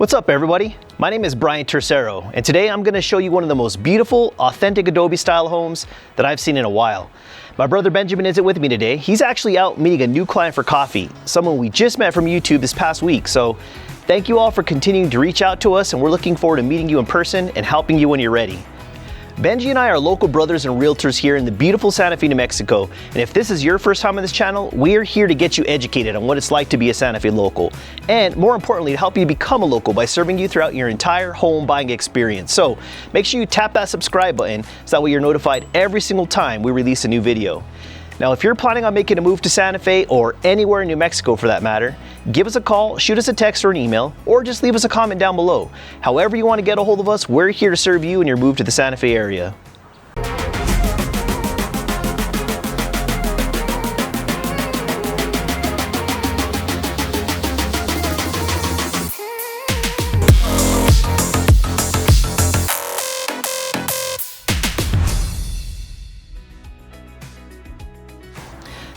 What's up, everybody? My name is Brian Tercero, and today I'm going to show you one of the most beautiful, authentic Adobe style homes that I've seen in a while. My brother Benjamin isn't with me today. He's actually out meeting a new client for coffee, someone we just met from YouTube this past week. So thank you all for continuing to reach out to us, and we're looking forward to meeting you in person and helping you when you're ready. Benji and I are local brothers and realtors here in the beautiful Santa Fe, New Mexico. And if this is your first time on this channel, we're here to get you educated on what it's like to be a Santa Fe local. And more importantly, to help you become a local by serving you throughout your entire home buying experience. So make sure you tap that subscribe button so that way you're notified every single time we release a new video. Now, if you're planning on making a move to Santa Fe or anywhere in New Mexico for that matter, give us a call, shoot us a text or an email, or just leave us a comment down below. However you want to get a hold of us, we're here to serve you in your move to the Santa Fe area.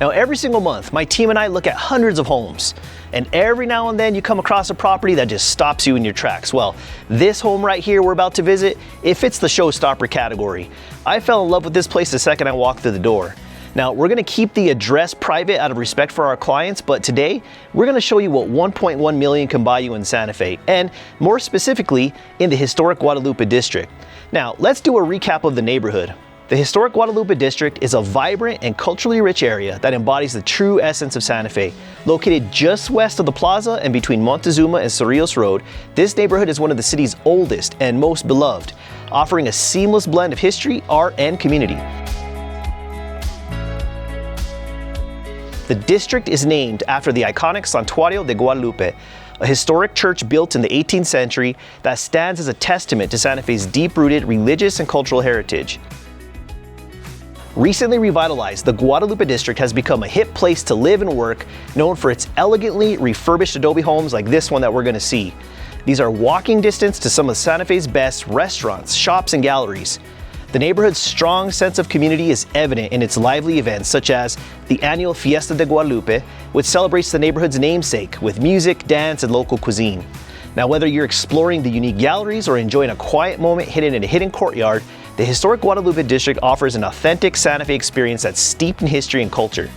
Now, every single month, my team and I look at hundreds of homes, and every now and then you come across a property that just stops you in your tracks. Well, this home right here we're about to visit, it fits the showstopper category. I fell in love with this place the second I walked through the door. Now, we're gonna keep the address private out of respect for our clients, but today, we're gonna show you what 1.1 million can buy you in Santa Fe, and more specifically, in the Historic Guadalupe District. Now, let's do a recap of the neighborhood. The Historic Guadalupe District is a vibrant and culturally rich area that embodies the true essence of Santa Fe. Located just west of the plaza and between Montezuma and Cerrillos Road, this neighborhood is one of the city's oldest and most beloved, offering a seamless blend of history, art, and community. The district is named after the iconic Santuario de Guadalupe, a historic church built in the 18th century that stands as a testament to Santa Fe's deep-rooted religious and cultural heritage. Recently revitalized, the Guadalupe District has become a hip place to live and work, known for its elegantly refurbished adobe homes like this one that we're going to see. These are walking distance to some of Santa Fe's best restaurants, shops, and galleries. The neighborhood's strong sense of community is evident in its lively events, such as the annual Fiesta de Guadalupe, which celebrates the neighborhood's namesake with music, dance, and local cuisine. Now, whether you're exploring the unique galleries or enjoying a quiet moment hidden in a hidden courtyard, the Historic Guadalupe District offers an authentic Santa Fe experience that's steeped in history and culture.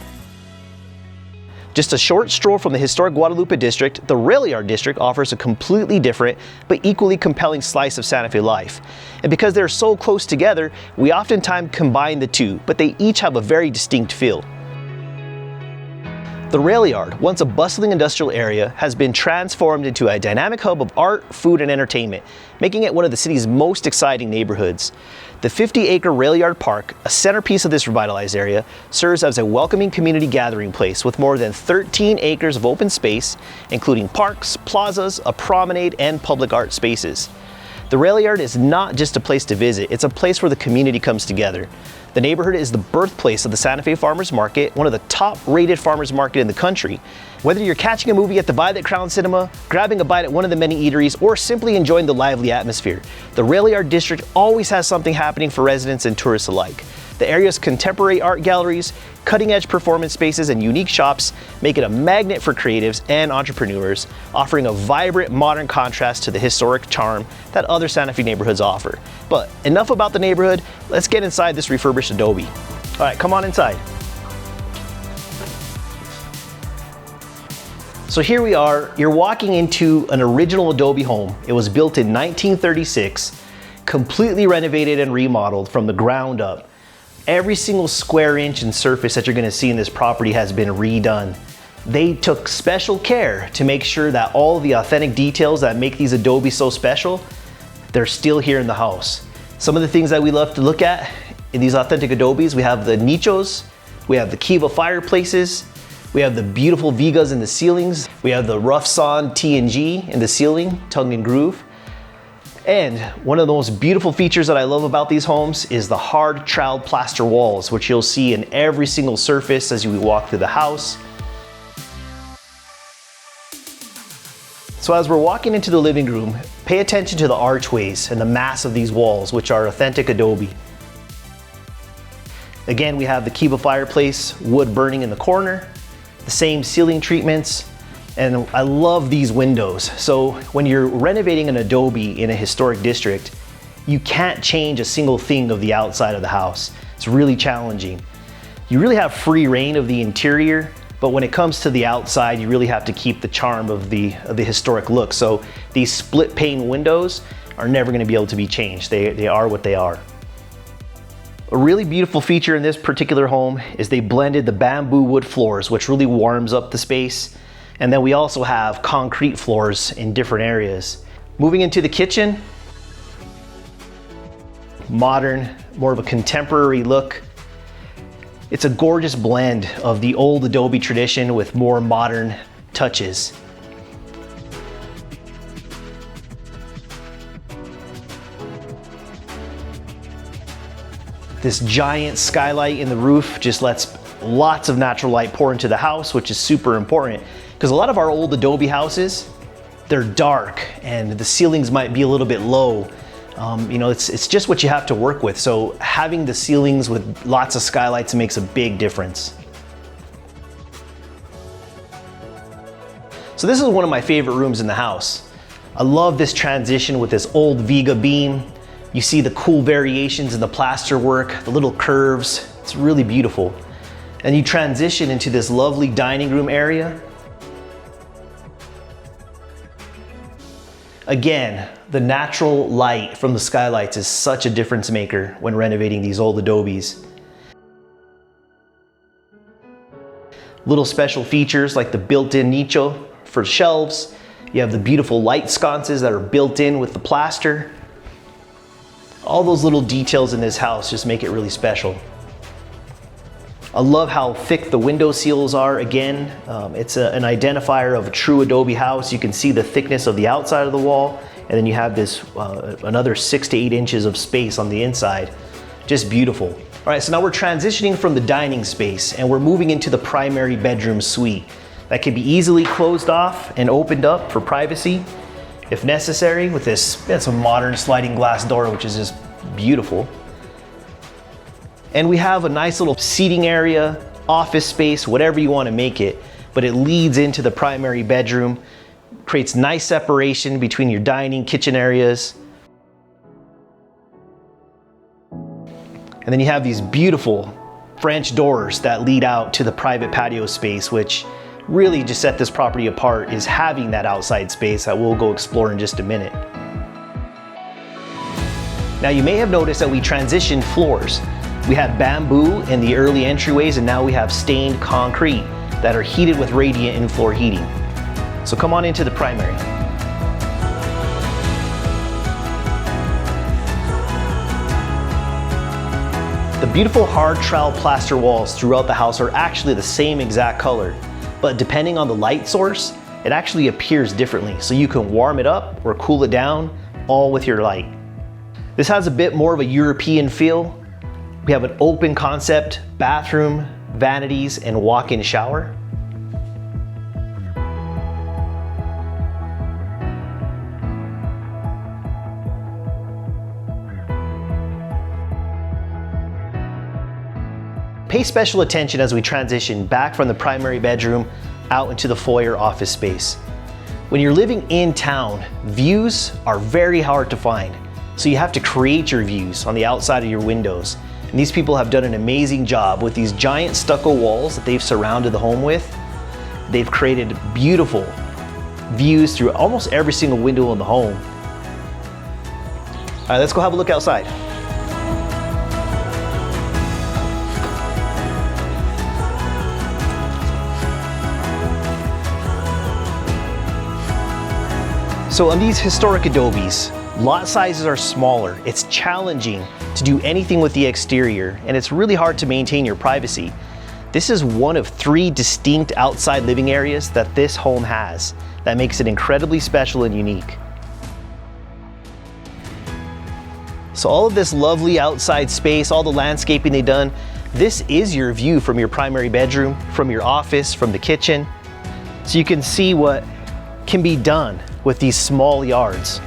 Just a short stroll from the Historic Guadalupe District, the Rail Yard District offers a completely different but equally compelling slice of Santa Fe life. And because they're so close together, we oftentimes combine the two, but they each have a very distinct feel. The Rail Yard, once a bustling industrial area, has been transformed into a dynamic hub of art, food, and entertainment, making it one of the city's most exciting neighborhoods. The 50-acre Rail Yard Park, a centerpiece of this revitalized area, serves as a welcoming community gathering place with more than 13 acres of open space, including parks, plazas, a promenade, and public art spaces. The Rail Yard is not just a place to visit, it's a place where the community comes together. The neighborhood is the birthplace of the Santa Fe Farmers Market, one of the top-rated farmers market in the country. Whether you're catching a movie at the Violet Crown Cinema, grabbing a bite at one of the many eateries, or simply enjoying the lively atmosphere, the Rail Yard District always has something happening for residents and tourists alike. The area's contemporary art galleries, cutting-edge performance spaces, and unique shops make it a magnet for creatives and entrepreneurs, offering a vibrant, modern contrast to the historic charm that other Santa Fe neighborhoods offer. But enough about the neighborhood, let's get inside this refurbished adobe. All right, come on inside. So here we are, you're walking into an original adobe home. It was built in 1936, completely renovated and remodeled from the ground up. Every single square inch and surface that you're gonna see in this property has been redone. They took special care to make sure that all the authentic details that make these adobes so special, they're still here in the house. Some of the things that we love to look at in these authentic adobes, we have the nichos, we have the kiva fireplaces, we have the beautiful vigas in the ceilings, we have the rough sawn T&G in the ceiling, tongue and groove. And one of the most beautiful features that I love about these homes is the hard troweled plaster walls, which you'll see in every single surface as you walk through the house. So as we're walking into the living room, pay attention to the archways and the mass of these walls, which are authentic adobe. Again, we have the kiva fireplace, wood burning in the corner, the same ceiling treatments, And I love these windows. So when you're renovating an adobe in a historic district, you can't change a single thing of the outside of the house. It's really challenging. You really have free reign of the interior, but when it comes to the outside, you really have to keep the charm of the historic look. So these split pane windows are never gonna be able to be changed. They are what they are. A really beautiful feature in this particular home is they blended the bamboo wood floors, which really warms up the space. And then we also have concrete floors in different areas. Moving into the kitchen, modern, more of a contemporary look. It's a gorgeous blend of the old adobe tradition with more modern touches. This giant skylight in the roof just lets lots of natural light pour into the house, which is super important because a lot of our old adobe houses, they're dark and the ceilings might be a little bit low. You know, it's just what you have to work with. So having the ceilings with lots of skylights makes a big difference. So this is one of my favorite rooms in the house. I love this transition with this old Viga beam. You see the cool variations in the plaster work, the little curves. It's really beautiful. And you transition into this lovely dining room area. Again, the natural light from the skylights is such a difference maker when renovating these old adobes. Little special features like the built-in nicho for shelves. You have the beautiful light sconces that are built in with the plaster. All those little details in this house just make it really special. I love how thick the window seals are. Again, it's an identifier of a true adobe house. You can see the thickness of the outside of the wall, and then you have this another 6 to 8 inches of space on the inside. Just beautiful. All right, so now we're transitioning from the dining space and we're moving into the primary bedroom suite. That can be easily closed off and opened up for privacy if necessary with this, it's a modern sliding glass door, which is just beautiful. And we have a nice little seating area, office space, whatever you want to make it, but it leads into the primary bedroom, creates nice separation between your dining, kitchen areas. And then you have these beautiful French doors that lead out to the private patio space, which really just set this property apart, is having that outside space that we'll go explore in just a minute. Now you may have noticed that we transitioned floors. We had bamboo in the early entryways, and now we have stained concrete that are heated with radiant in-floor heating. So come on into the primary. The beautiful hard trowel plaster walls throughout the house are actually the same exact color, but depending on the light source, it actually appears differently. So you can warm it up or cool it down, all with your light. This has a bit more of a European feel. We have an open concept bathroom, vanities, and walk-in shower. Pay special attention as we transition back from the primary bedroom out into the foyer office space. When you're living in town, views are very hard to find. So you have to create your views on the outside of your windows. And these people have done an amazing job with these giant stucco walls that they've surrounded the home with. They've created beautiful views through almost every single window in the home. All right, let's go have a look outside. So on these historic adobes, lot sizes are smaller. It's challenging to do anything with the exterior, and it's really hard to maintain your privacy. This is one of 3 distinct outside living areas that this home has. That makes it incredibly special and unique. So all of this lovely outside space, all the landscaping they've done, this is your view from your primary bedroom, from your office, from the kitchen. So you can see what can be done with these small yards.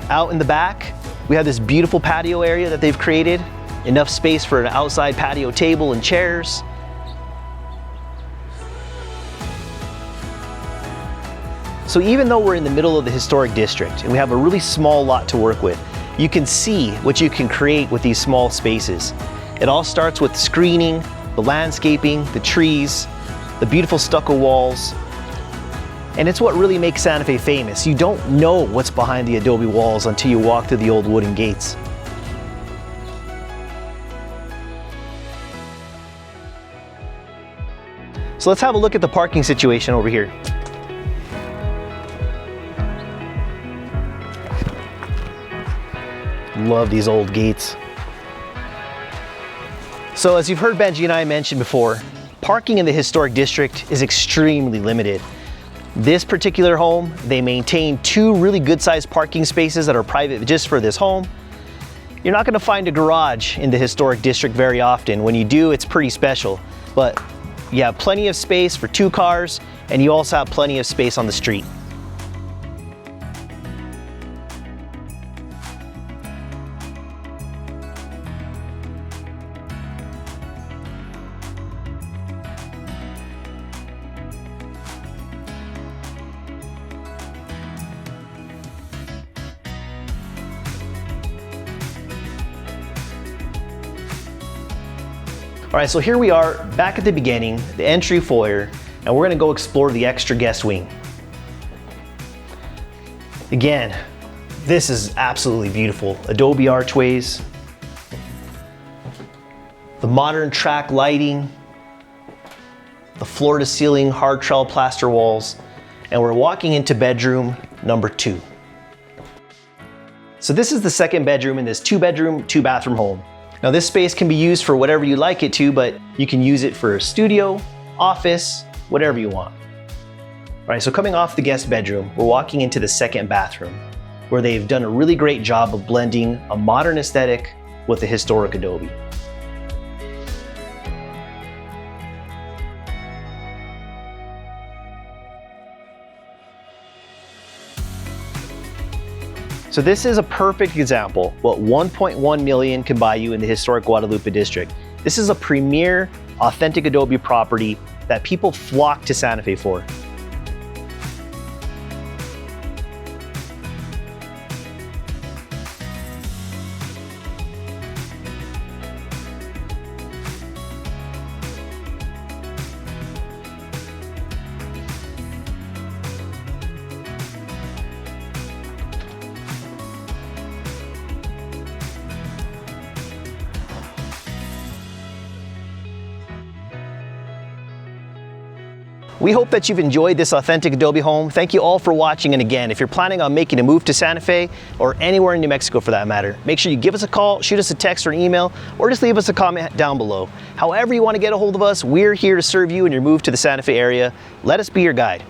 Out in the back, we have this beautiful patio area that they've created. Enough space for an outside patio table and chairs. So even though we're in the middle of the historic district and we have a really small lot to work with, you can see what you can create with these small spaces. It all starts with screening, the landscaping, the trees, the beautiful stucco walls. And it's what really makes Santa Fe famous. You don't know what's behind the adobe walls until you walk through the old wooden gates. So let's have a look at the parking situation over here. Love these old gates. So as you've heard Benji and I mention before, parking in the historic district is extremely limited. This particular home, they maintain 2 really good sized parking spaces that are private just for this home. You're not gonna find a garage in the historic district very often. When you do, it's pretty special. But you have plenty of space for 2 cars, and you also have plenty of space on the street. All right, so here we are back at the beginning, the entry foyer, and we're gonna go explore the extra guest wing. Again, this is absolutely beautiful. Adobe archways, the modern track lighting, the floor to ceiling hard trowel plaster walls, and we're walking into bedroom number 2. So this is the second bedroom in this 2-bedroom, 2-bathroom home. Now this space can be used for whatever you like it to, but you can use it for a studio, office, whatever you want. All right, so coming off the guest bedroom, we're walking into the second bathroom, where they've done a really great job of blending a modern aesthetic with the historic adobe. So this is a perfect example what 1.1 million can buy you in the Historic Guadalupe District. This is a premier, authentic adobe property that people flock to Santa Fe for. We hope that you've enjoyed this authentic adobe home. Thank you all for watching, and again, if you're planning on making a move to Santa Fe or anywhere in New Mexico for that matter, make sure you give us a call, shoot us a text or an email, or just leave us a comment down below. However you want to get a hold of us, we're here to serve you in your move to the Santa Fe area. Let us be your guide.